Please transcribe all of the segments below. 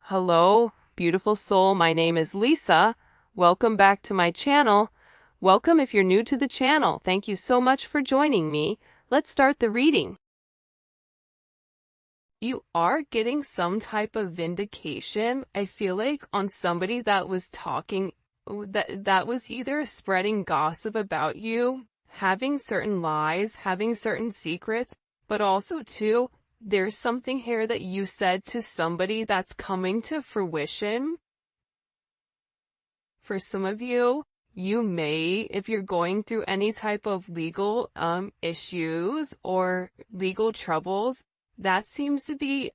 Hello, beautiful soul. My name is Lisa. Welcome back to my channel. Welcome if you're new to the channel. Thank you so much for joining me. Let's start the reading. You are getting some type of vindication, I feel like, on somebody that was talking, that was either spreading gossip about you, having certain lies, having certain secrets, but also too, there's something here that you said to somebody that's coming to fruition. For some of you, you may, if you're going through any type of legal issues or legal troubles, that seems to be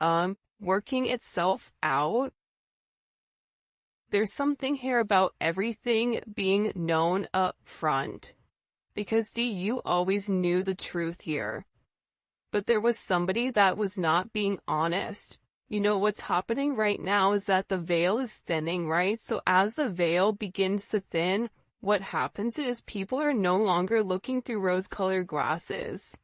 working itself out. There's something here about everything being known up front. Because you always knew the truth here. But there was somebody that was not being honest. You know, what's happening right now is that the veil is thinning, right? So as the veil begins to thin, what happens is people are no longer looking through rose-colored glasses.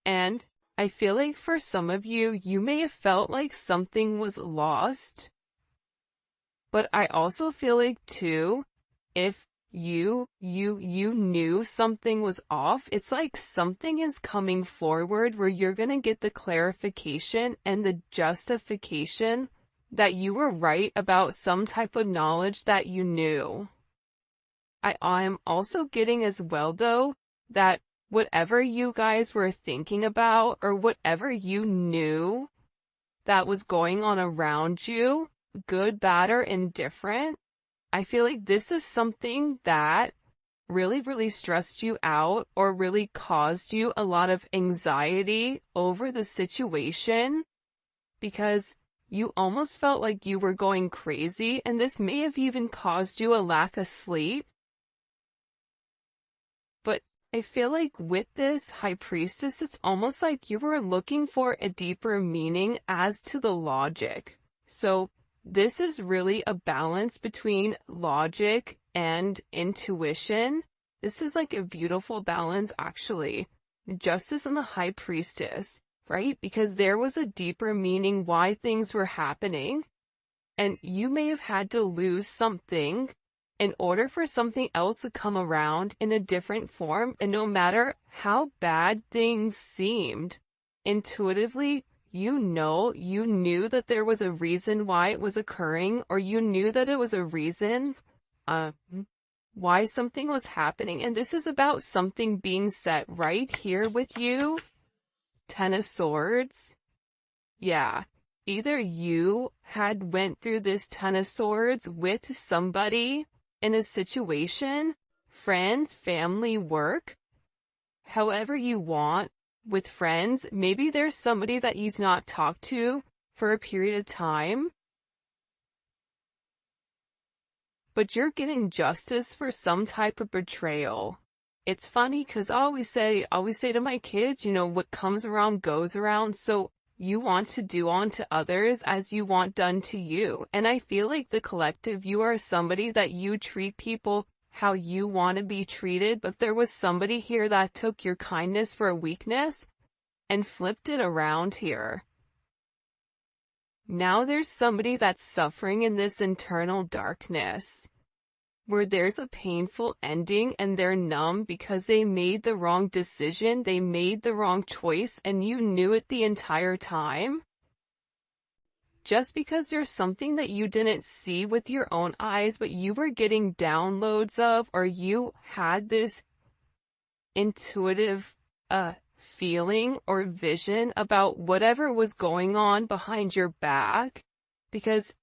And I feel like for some of you, you may have felt like something was lost. But I also feel like too, if you knew something was off, it's like something is coming forward where you're gonna get the clarification and the justification that you were right about some type of knowledge that you knew. I'm also getting as well though, that whatever you guys were thinking about or whatever you knew that was going on around you, good, bad, or indifferent, I feel like this is something that really stressed you out or really caused you a lot of anxiety over the situation because you almost felt like you were going crazy, and this may have even caused you a lack of sleep. But I feel like with this High Priestess, it's almost like you were looking for a deeper meaning as to the logic. So this is really a balance between logic and intuition. This is like a beautiful balance, actually. Justice and the High Priestess, right? Because there was a deeper meaning why things were happening. And you may have had to lose something in order for something else to come around in a different form. And no matter how bad things seemed, intuitively, you knew that there was a reason why it was occurring, or you knew that it was a reason why something was happening. And this is about something being set right here with you. Ten of Swords. Yeah. Either you had went through this Ten of Swords with somebody in a situation, friends, family, work, however you want. With friends, maybe there's somebody that you've not talked to for a period of time, but you're getting justice for some type of betrayal. It's funny because I always say to my kids, you know, what comes around goes around. So you want to do unto others as you want done to you. And I feel like the collective, you are somebody that you treat people how you want to be treated, but there was somebody here that took your kindness for a weakness and flipped it around here. Now there's somebody that's suffering in this internal darkness, where there's a painful ending and they're numb because they made the wrong decision, they made the wrong choice, and you knew it the entire time. Just because there's something that you didn't see with your own eyes, but you were getting downloads of, or you had this intuitive feeling or vision about whatever was going on behind your back, because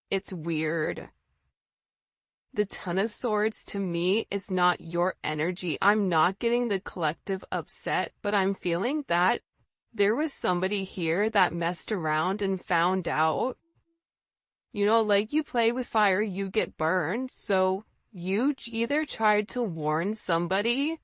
it's weird. The Ten of Swords to me is not your energy. I'm not getting the collective upset, but I'm feeling that there was somebody here that messed around and found out. You know, like you play with fire, you get burned. So you either tried to warn somebody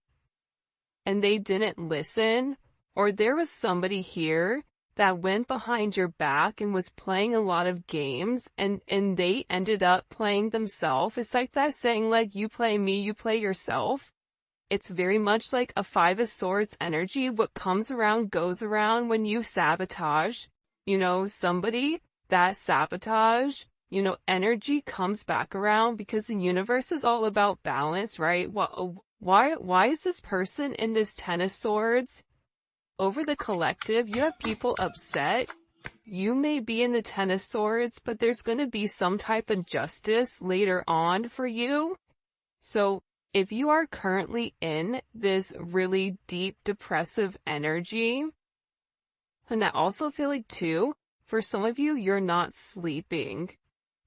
and they didn't listen, or there was somebody here that went behind your back and was playing a lot of games, and they ended up playing themselves. It's like that saying, like, you play me, you play yourself. It's very much like a Five of Swords energy. What comes around goes around when you sabotage, you know, somebody. that sabotage, energy comes back around because the universe is all about balance, right? Why is this person in this Ten of Swords? Over the collective, you have people upset. You may be in the Ten of Swords, but there's going to be some type of justice later on for you. So if you are currently in this really deep depressive energy, and I also feel like too, for some of you, you're not sleeping.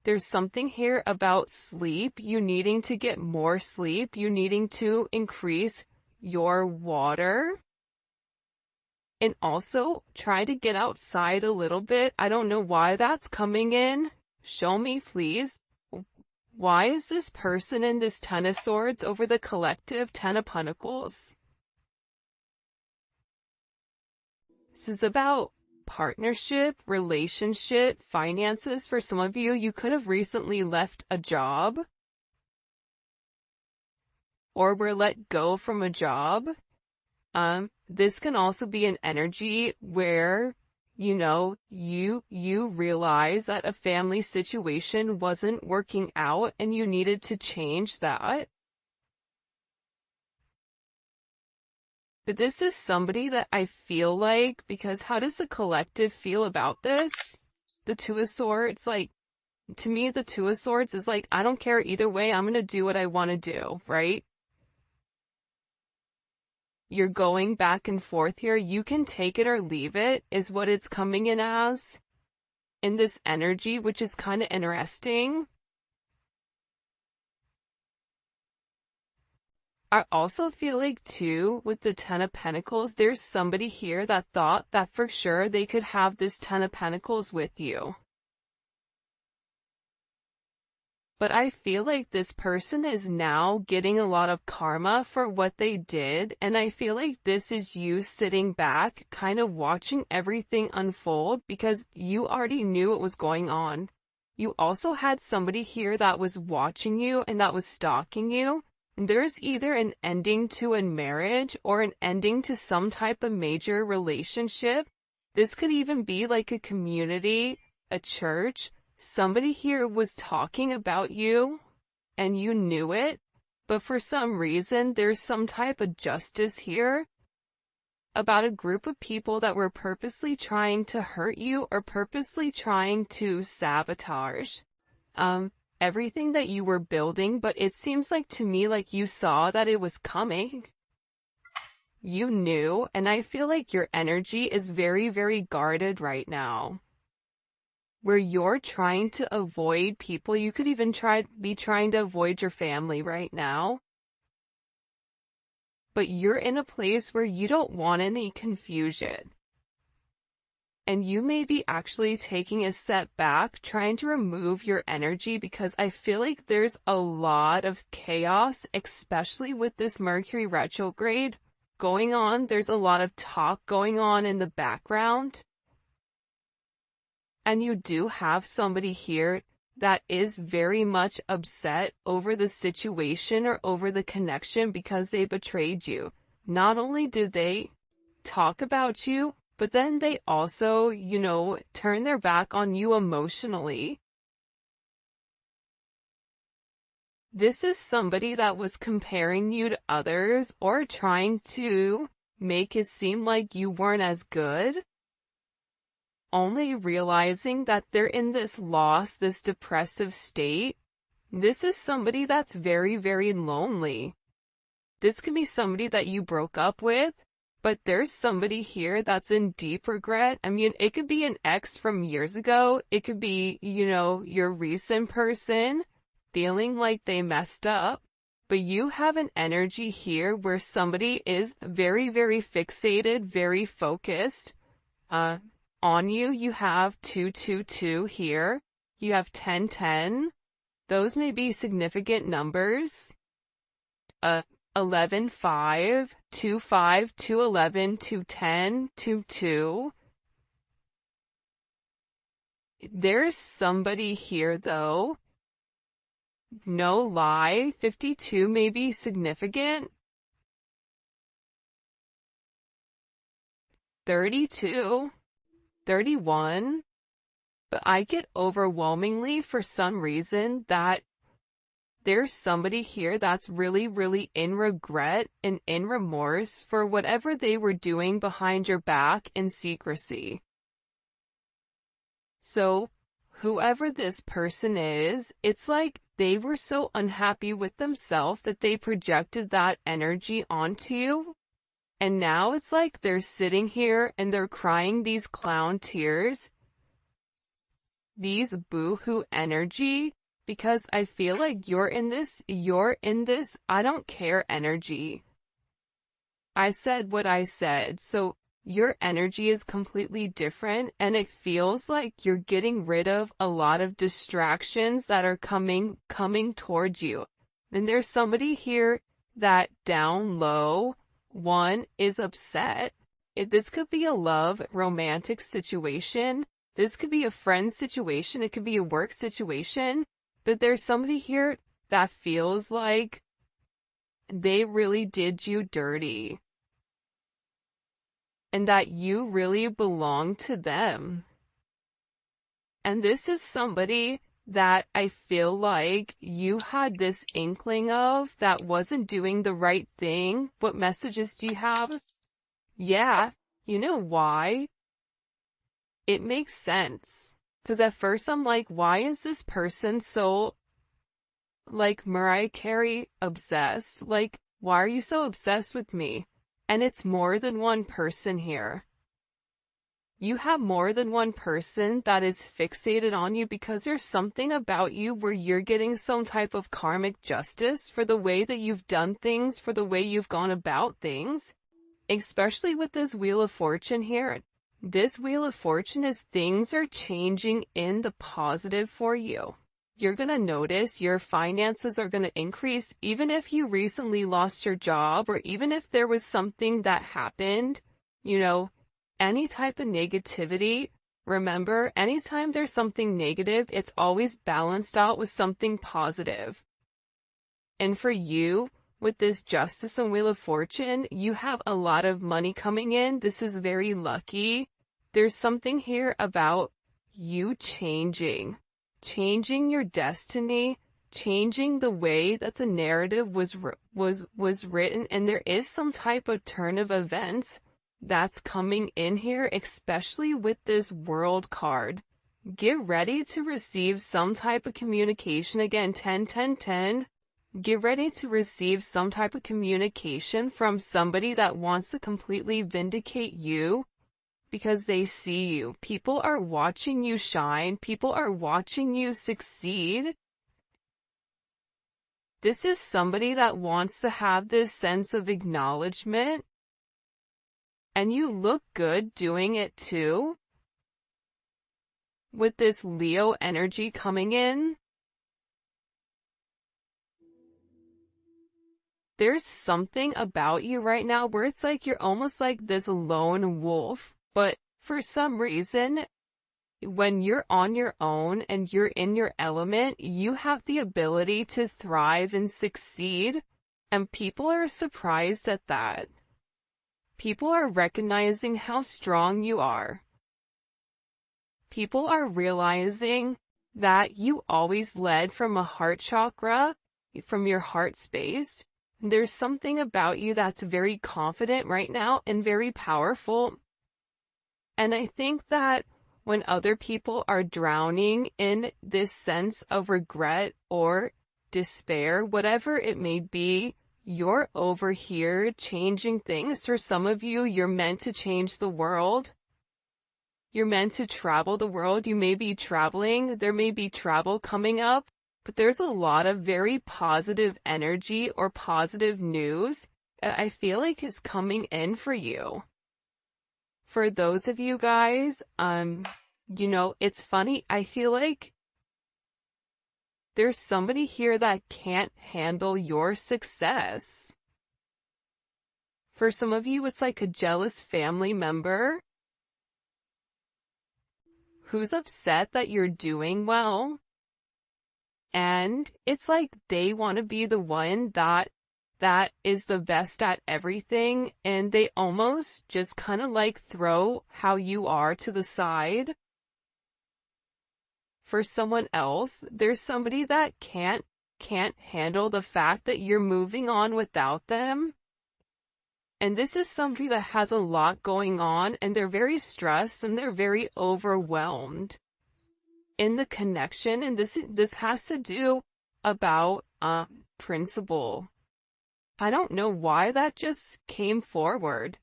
There's something here about sleep, you needing to get more sleep, you needing to increase your water. And also, try to get outside a little bit. I don't know why that's coming in. Show me, please. Why is this person in this Ten of Swords over the collective Ten of Pentacles? This is about partnership, relationship, finances. For some of you, you could have recently left a job or were let go from a job. This can also be an energy where, you realize that a family situation wasn't working out and you needed to change that. But this is somebody that I feel like, because how does the collective feel about this? The Two of Swords, to me, the Two of Swords is I don't care either way, I'm gonna do what I want to do, right? You're going back and forth here. You can take it or leave it, is what it's coming in as. In this energy, which is kind of interesting. I also feel like too, with the Ten of Pentacles, there's somebody here that thought that for sure they could have this Ten of Pentacles with you. But I feel like this person is now getting a lot of karma for what they did, and I feel like this is you sitting back, kind of watching everything unfold because you already knew what was going on. You also had somebody here that was watching you and that was stalking you. There's either an ending to a marriage or an ending to some type of major relationship. This could even be like a community, a church. Somebody here was talking about you, and you knew it, but for some reason, there's some type of justice here about a group of people that were purposely trying to hurt you or purposely trying to sabotage everything that you were building, but it seems like to me like you saw that it was coming. You knew, and I feel like your energy is very, very guarded right now. Where you're trying to avoid people, you could even be trying to avoid your family right now. But you're in a place where you don't want any confusion. And you may be actually taking a step back, trying to remove your energy because I feel like there's a lot of chaos, especially with this Mercury retrograde going on. There's a lot of talk going on in the background. And you do have somebody here that is very much upset over the situation or over the connection because they betrayed you. Not only did they talk about you, but then they also, turn their back on you emotionally. This is somebody that was comparing you to others or trying to make it seem like you weren't as good. Only realizing that they're in this loss, this depressive state. This is somebody that's very, very lonely. This could be somebody that you broke up with, but there's somebody here that's in deep regret. I mean, it could be an ex from years ago. It could be, your recent person feeling like they messed up. But you have an energy here where somebody is very, very fixated, very focused. On you, you have 222 here. You have 1010. Those may be significant numbers. 11, 5, 2, 5, 2, 11, 2, 10, 2, 2. There's somebody here though. No lie, 52 may be significant. 32. 31, but I get overwhelmingly for some reason that there's somebody here that's really, really in regret and in remorse for whatever they were doing behind your back in secrecy. So, whoever this person is, it's like they were so unhappy with themselves that they projected that energy onto you. And now it's like they're sitting here and they're crying these clown tears, these boo-hoo energy, because I feel like you're in this, I don't care energy. I said what I said, so your energy is completely different, and it feels like you're getting rid of a lot of distractions that are coming towards you. And there's somebody here that down low, one is upset. This could be a love, romantic situation. This could be a friend situation. It could be a work situation. But there's somebody here that feels like they really did you dirty. And that you really belong to them. And this is somebody that I feel like you had this inkling of that wasn't doing the right thing. What messages do you have? Yeah, you know why? It makes sense. Because at first I'm like, why is this person so, like, Mariah Carey obsessed? Like, why are you so obsessed with me? And it's more than one person here. You have more than one person that is fixated on you because there's something about you where you're getting some type of karmic justice for the way that you've done things, for the way you've gone about things. Especially with this Wheel of Fortune here. This Wheel of Fortune is things are changing in the positive for you. You're going to notice your finances are going to increase even if you recently lost your job or even if there was something that happened, any type of negativity. Remember, anytime there's something negative, it's always balanced out with something positive. And for you, with this Justice and Wheel of Fortune, you have a lot of money coming in. This is very lucky. There's something here about you changing your destiny, changing the way that the narrative was written, and there is some type of turn of events that's coming in here, especially with this World card. Get ready to receive some type of communication. Again, 10, 10, 10. Get ready to receive some type of communication from somebody that wants to completely vindicate you because they see you. People are watching you shine. People are watching you succeed. This is somebody that wants to have this sense of acknowledgement. And you look good doing it too. With this Leo energy coming in. There's something about you right now where it's like you're almost like this lone wolf. But for some reason, when you're on your own and you're in your element, you have the ability to thrive and succeed. And people are surprised at that. People are recognizing how strong you are. People are realizing that you always led from a heart chakra, from your heart space. There's something about you that's very confident right now and very powerful. And I think that when other people are drowning in this sense of regret or despair, whatever it may be, you're over here changing things. For some of you, you're meant to change the world. You're meant to travel the world. You may be traveling. There may be travel coming up, but there's a lot of very positive energy or positive news that I feel like is coming in for you. For those of you guys, it's funny. I feel like there's somebody here that can't handle your success. For some of you, it's like a jealous family member who's upset that you're doing well. And it's like they want to be the one that is the best at everything, and they almost just kind of like throw how you are to the side. for someone else. There's somebody that can't handle the fact that you're moving on without them. And this is somebody that has a lot going on, and they're very stressed and they're very overwhelmed in the connection. And this has to do about principle. I don't know why that just came forward.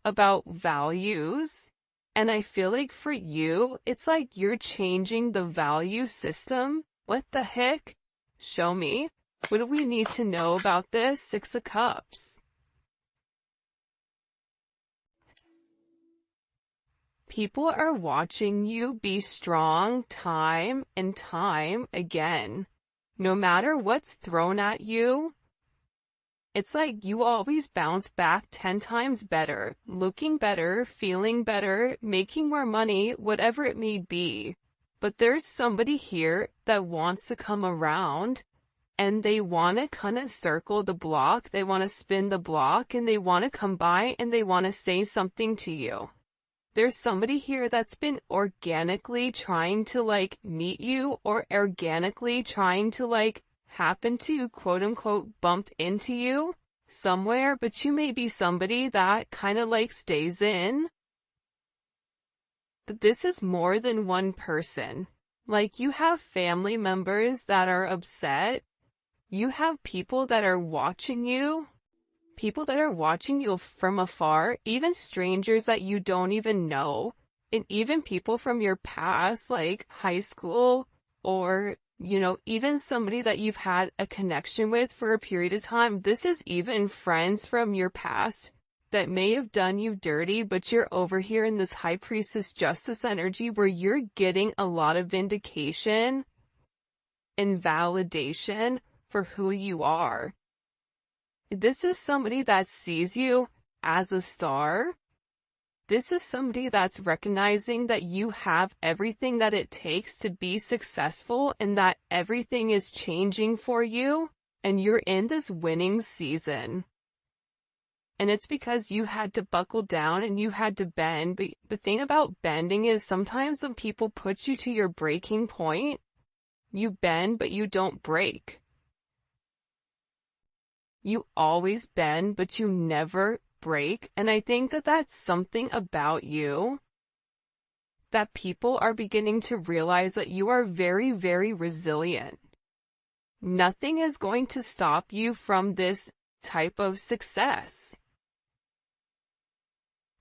About values. And I feel like for you, it's like you're changing the value system. What the heck? Show me. What do we need to know about this? Six of Cups. People are watching you be strong time and time again. No matter what's thrown at you, it's like you always bounce back 10 times better, looking better, feeling better, making more money, whatever it may be. But there's somebody here that wants to come around, and they want to kind of circle the block, they want to spin the block, and they want to come by and they want to say something to you. There's somebody here that's been organically trying to like meet you, or organically trying to like happen to quote unquote bump into you somewhere, but you may be somebody that kind of like stays in. But this is more than one person. Like you have family members that are upset. You have people that are watching you. People that are watching you from afar, even strangers that you don't even know, and even people from your past, like high school, or, you know, even somebody that you've had a connection with for a period of time. This is even friends from your past that may have done you dirty, but you're over here in this High Priestess Justice energy where you're getting a lot of vindication and validation for who you are. This is somebody that sees you as a star. This is somebody that's recognizing that you have everything that it takes to be successful, and that everything is changing for you, and you're in this winning season. And it's because you had to buckle down and you had to bend. But the thing about bending is sometimes when people put you to your breaking point, you bend but you don't break. You always bend, but you never break. And I think that that's something about you that people are beginning to realize, that you are very, very resilient. Nothing is going to stop you from this type of success.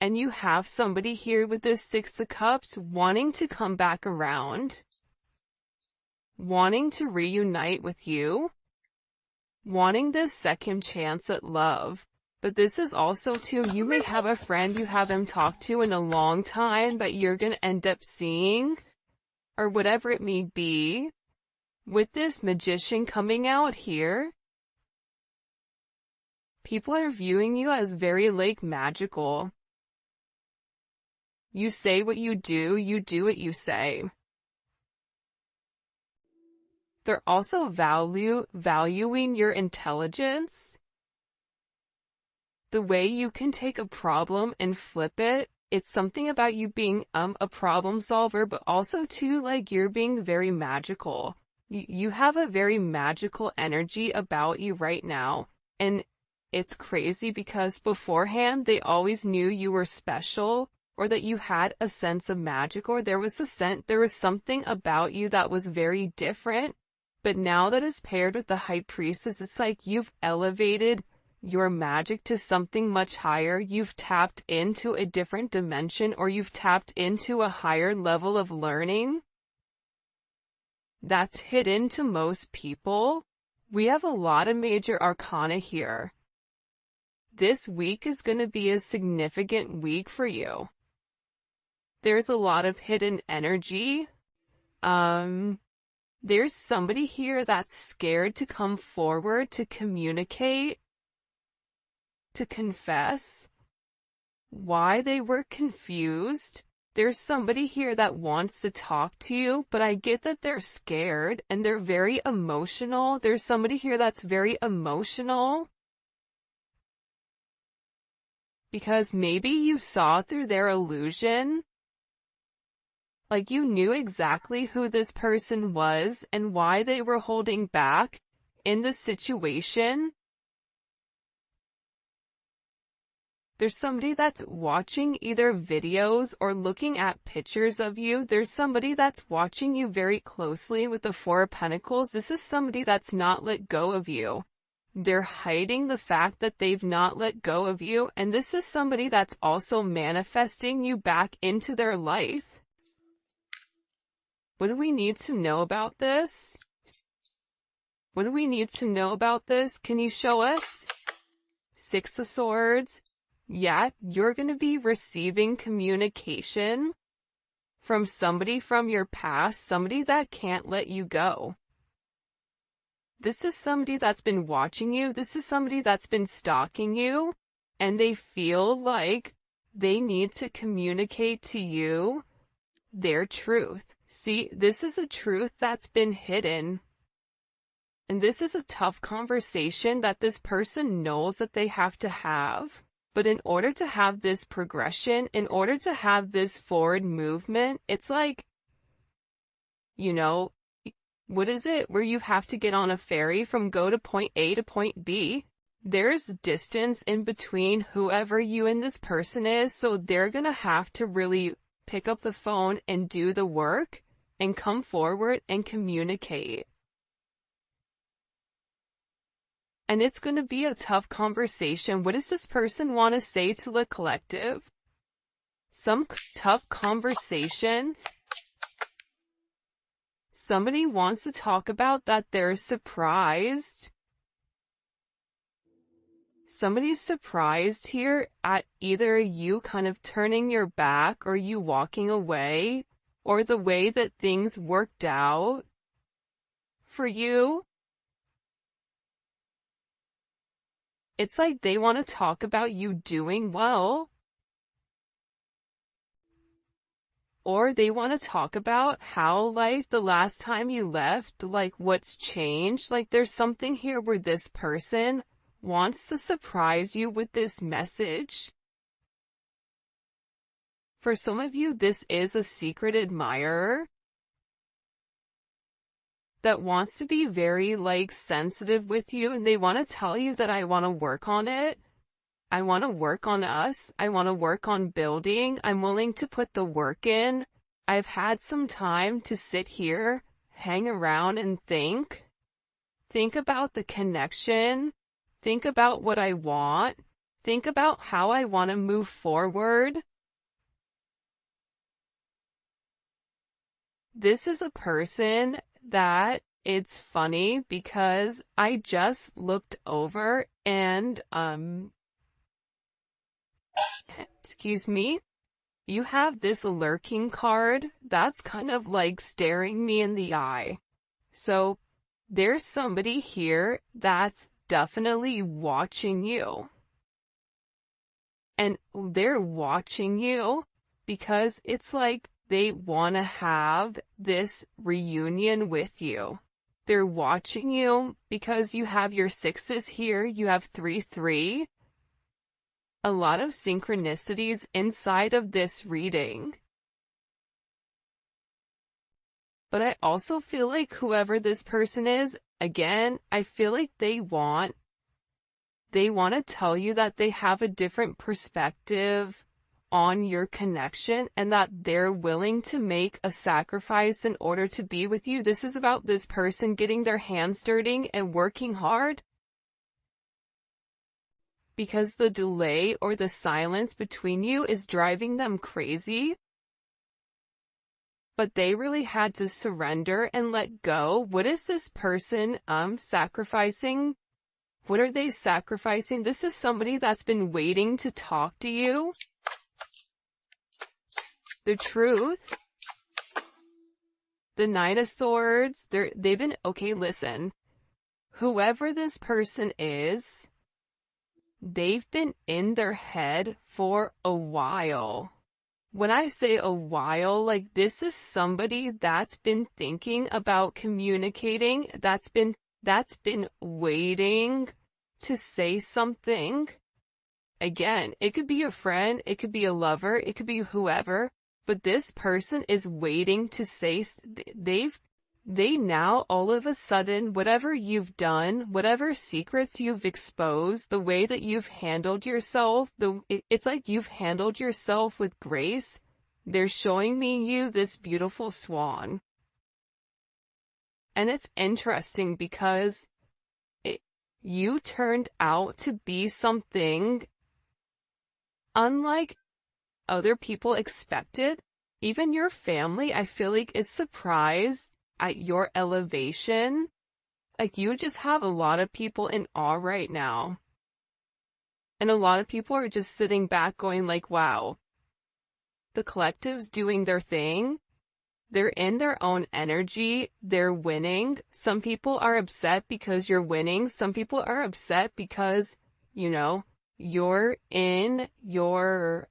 And you have somebody here with this Six of Cups wanting to come back around, wanting to reunite with you, wanting this second chance at love. But this is also too, you may have a friend you haven't talked to in a long time that you're going to end up seeing, or whatever it may be. With this Magician coming out here, people are viewing you as very like magical. You say what you do what you say. They're also valuing your intelligence. The way you can take a problem and flip it. It's something about you being a problem solver, but also too, like, you're being very magical. You have a very magical energy about you right now. And it's crazy because beforehand they always knew you were special, or that you had a sense of magic, or there was something about you that was very different. But now that is paired with the High Priestess, it's like you've elevated your magic to something much higher. You've tapped into a different dimension, or you've tapped into a higher level of learning that's hidden to most people. We have a lot of major arcana here. This week is going to be a significant week for you. There's a lot of hidden energy. There's somebody here that's scared to come forward, to communicate, to confess why they were confused. There's somebody here that wants to talk to you, but I get that they're scared and they're very emotional. There's somebody here that's very emotional because maybe you saw through their illusion. Like you knew exactly who this person was and why they were holding back in the situation. There's somebody that's watching either videos or looking at pictures of you. There's somebody that's watching you very closely with the Four of Pentacles. This is somebody that's not let go of you. They're hiding the fact that they've not let go of you. And this is somebody that's also manifesting you back into their life. What do we need to know about this? What do we need to know about this? Can you show us? Six of Swords. Yeah, you're going to be receiving communication from somebody from your past, somebody that can't let you go. This is somebody that's been watching you. This is somebody that's been stalking you, and they feel like they need to communicate to you their truth. See, this is a truth that's been hidden. And this is a tough conversation that this person knows that they have to have. But in order to have this progression, in order to have this forward movement, it's like, you know, what is it where you have to get on a ferry from go to point A to point B? There's distance in between whoever you and this person is, so they're gonna have to really pick up the phone and do the work and come forward and communicate. And it's going to be a tough conversation. What does this person want to say to the collective? Some tough conversation. Somebody wants to talk about that they're surprised. Somebody's surprised here at either you kind of turning your back or you walking away, or the way that things worked out for you. It's like they want to talk about you doing well. Or they want to talk about how life the last time you left, like what's changed. Like there's something here where this person wants to surprise you with this message. For some of you, this is a secret admirer that wants to be very like sensitive with you, and they want to tell you that I want to work on it. I want to work on us. I want to work on building. I'm willing to put the work in. I've had some time to sit here, hang around and think. Think about the connection. Think about what I want. Think about how I want to move forward. This is a person that it's funny because I just looked over and, excuse me, you have this lurking card that's kind of like staring me in the eye. So there's somebody here that's definitely watching you. And they're watching you because it's like they want to have this reunion with you. They're watching you because you have your sixes here, you have 3-3. A lot of synchronicities inside of this reading. But I also feel like whoever this person is, again, I feel like they want to tell you that they have a different perspective on your connection and that they're willing to make a sacrifice in order to be with you. This is about this person getting their hands dirty and working hard, because the delay or the silence between you is driving them crazy. But they really had to surrender and let go. What is this person sacrificing? What are they sacrificing? This is somebody that's been waiting to talk to you. The truth. The Knight of Swords. They've been, okay, listen. Whoever this person is, they've been in their head for a while. When I say a while, like this is somebody that's been thinking about communicating, that's been waiting to say something. Again, it could be a friend, it could be a lover, it could be whoever. but this person is waiting to say, they now all of a sudden, whatever you've done, whatever secrets you've exposed, the way that you've handled yourself, it's like you've handled yourself with grace. They're showing me you this beautiful swan. And it's interesting because you turned out to be something unlike other people expected. Even your family, I feel like, is surprised at your elevation. Like, you just have a lot of people in awe right now. And a lot of people are just sitting back going like, wow, the collective's doing their thing. They're in their own energy. They're winning. Some people are upset because you're winning. Some people are upset because, you're in your,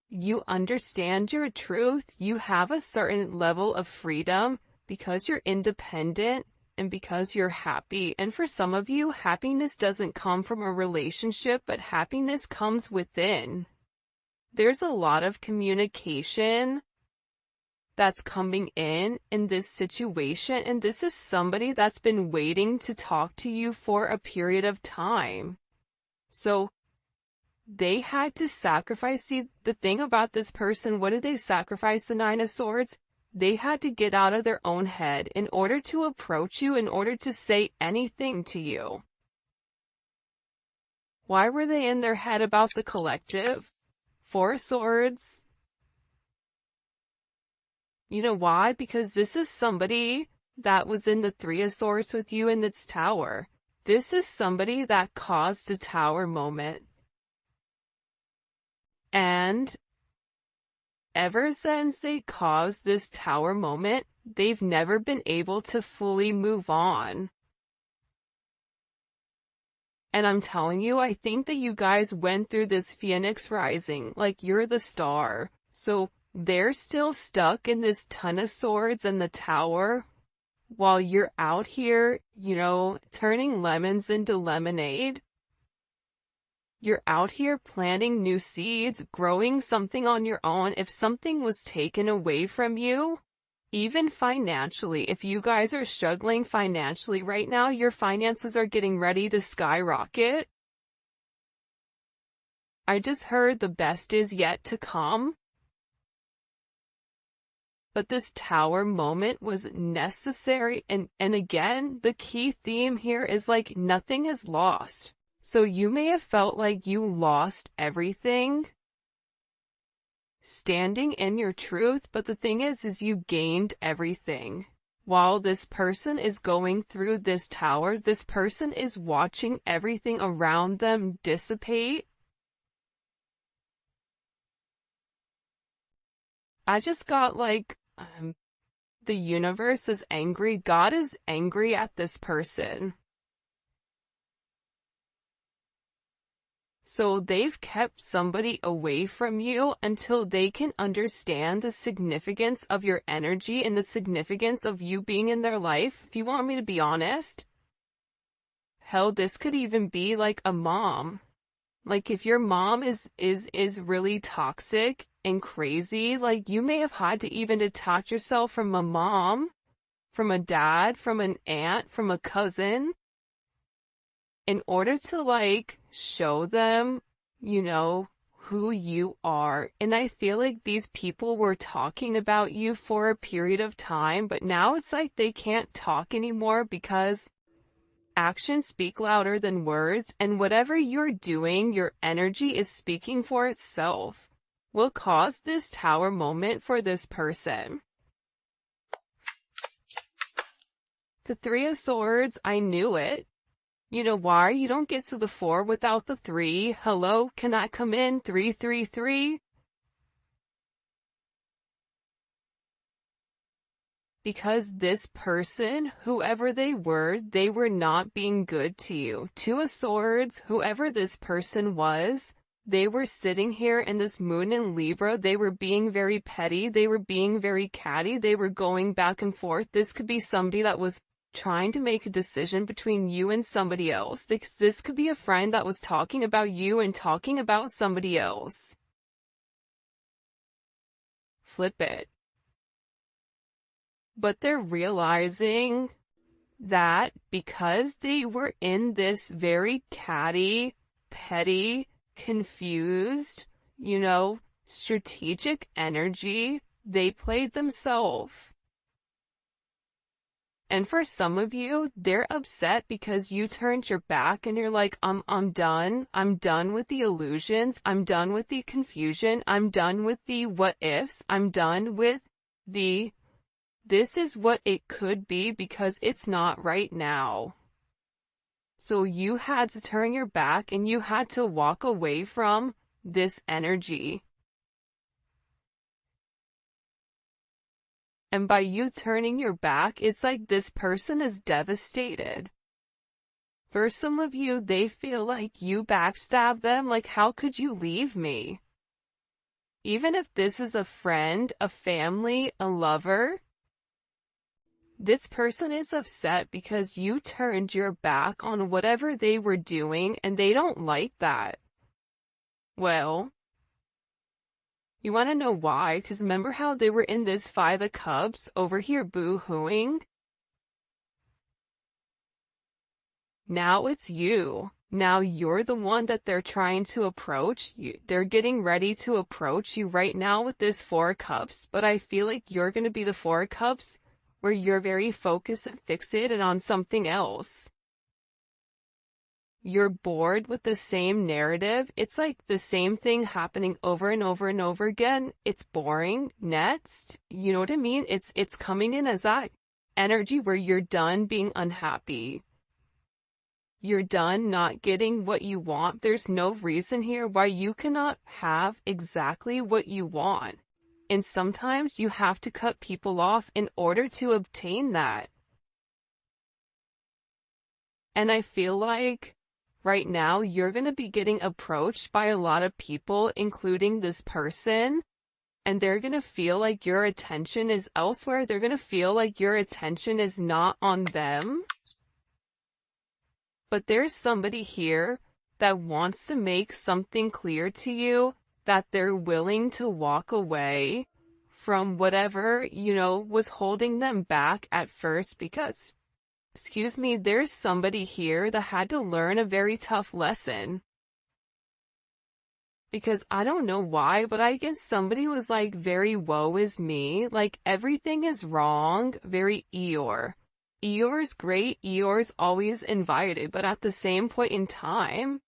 you understand your truth. You have a certain level of freedom because you're independent and because you're happy. And for some of you, happiness doesn't come from a relationship, but happiness comes within. There's a lot of communication that's coming in this situation, and this is somebody that's been waiting to talk to you for a period of time. So they had to sacrifice. See, the thing about this person, what did they sacrifice? The Nine of Swords? They had to get out of their own head in order to approach you, in order to say anything to you. Why were they in their head about the collective? Four of Swords. You know why? Because this is somebody that was in the Three of Swords with you in this tower. This is somebody that caused a tower moment. And ever since they caused this tower moment, they've never been able to fully move on. And I'm telling you, I think that you guys went through this Phoenix rising, like you're the star. So they're still stuck in this Ton of Swords and the tower, while you're out here, turning lemons into lemonade. You're out here planting new seeds, growing something on your own. If something was taken away from you, even financially, if you guys are struggling financially right now, your finances are getting ready to skyrocket. I just heard the best is yet to come. But this tower moment was necessary, and again, the key theme here is like nothing is lost. So you may have felt like you lost everything standing in your truth, but the thing is you gained everything. While this person is going through this tower, this person is watching everything around them dissipate. I just got like, the universe is angry. God is angry at this person. So they've kept somebody away from you until they can understand the significance of your energy and the significance of you being in their life. If you want me to be honest, hell, this could even be like a mom. Like if your mom is really toxic and crazy, like you may have had to even detach yourself from a mom, from a dad, from an aunt, from a cousin, in order to like show them, who you are. And I feel like these people were talking about you for a period of time, but now it's like they can't talk anymore because actions speak louder than words, and whatever you're doing, your energy is speaking for itself. Will cause this tower moment for this person. The Three of Swords, I knew it. You know why? You don't get to the 4 without the 3. Hello, can I come in? 333? Because this person, whoever they were not being good to you. 2 of Swords, whoever this person was, they were sitting here in this moon in Libra. They were being very petty. They were being very catty. They were going back and forth. This could be somebody that was trying to make a decision between you and somebody else. This could be a friend that was talking about you and talking about somebody else. flip it. But they're realizing that because they were in this very catty, petty, confused, strategic energy, they played themselves. And for some of you, they're upset because you turned your back and you're like, I'm done. I'm done with the illusions. I'm done with the confusion. I'm done with the what ifs. I'm done with the this is what it could be because it's not right now. So you had to turn your back and you had to walk away from this energy. And by you turning your back, it's like this person is devastated. For some of you, they feel like you backstabbed them, like how could you leave me? Even if this is a friend, a family, a lover, this person is upset because you turned your back on whatever they were doing and they don't like that. Well, you want to know why? Because remember how they were in this Five of Cups over here boo-hooing? Now it's you. Now you're the one that they're trying to approach. They're getting ready to approach you right now with this Four of Cups, but I feel like you're going to be the Four of Cups where you're very focused and fixated on something else. You're bored with the same narrative. It's like the same thing happening over and over and over again. It's boring. Next, you know what I mean? It's coming in as that energy where you're done being unhappy. You're done not getting what you want. There's no reason here why you cannot have exactly what you want. And sometimes you have to cut people off in order to obtain that. And I feel like right now you're going to be getting approached by a lot of people, including this person, and they're going to feel like your attention is elsewhere. They're going to feel like your attention is not on them. But there's somebody here that wants to make something clear to you, that they're willing to walk away from whatever, was holding them back at first because, there's somebody here that had to learn a very tough lesson. Because I don't know why, but I guess somebody was like very woe is me, like everything is wrong, very Eeyore. Eeyore's great, Eeyore's always invited, but at the same point in time,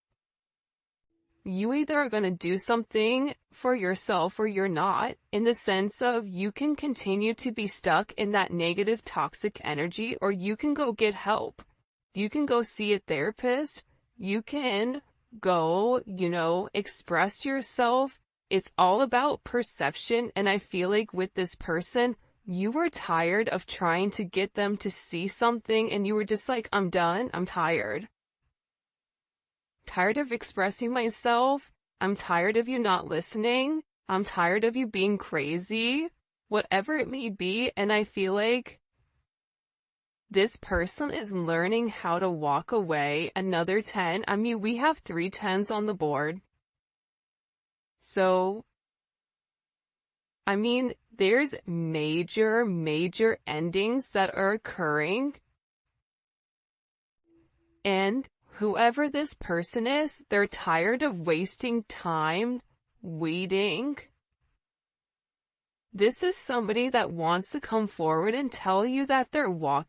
you either are going to do something for yourself or you're not, in the sense of you can continue to be stuck in that negative toxic energy, or you can go get help. You can go see a therapist. You can go, express yourself. It's all about perception. And I feel like with this person, you were tired of trying to get them to see something and you were just like, I'm done. I'm tired. Tired of expressing myself. I'm tired of you not listening. I'm tired of you being crazy. Whatever it may be. And I feel like this person is learning how to walk away. Another 10. I mean, we have 3 10s on the board. So, I mean, there's major endings that are occurring. And whoever this person is, they're tired of wasting time waiting. This is somebody that wants to come forward and tell you that they're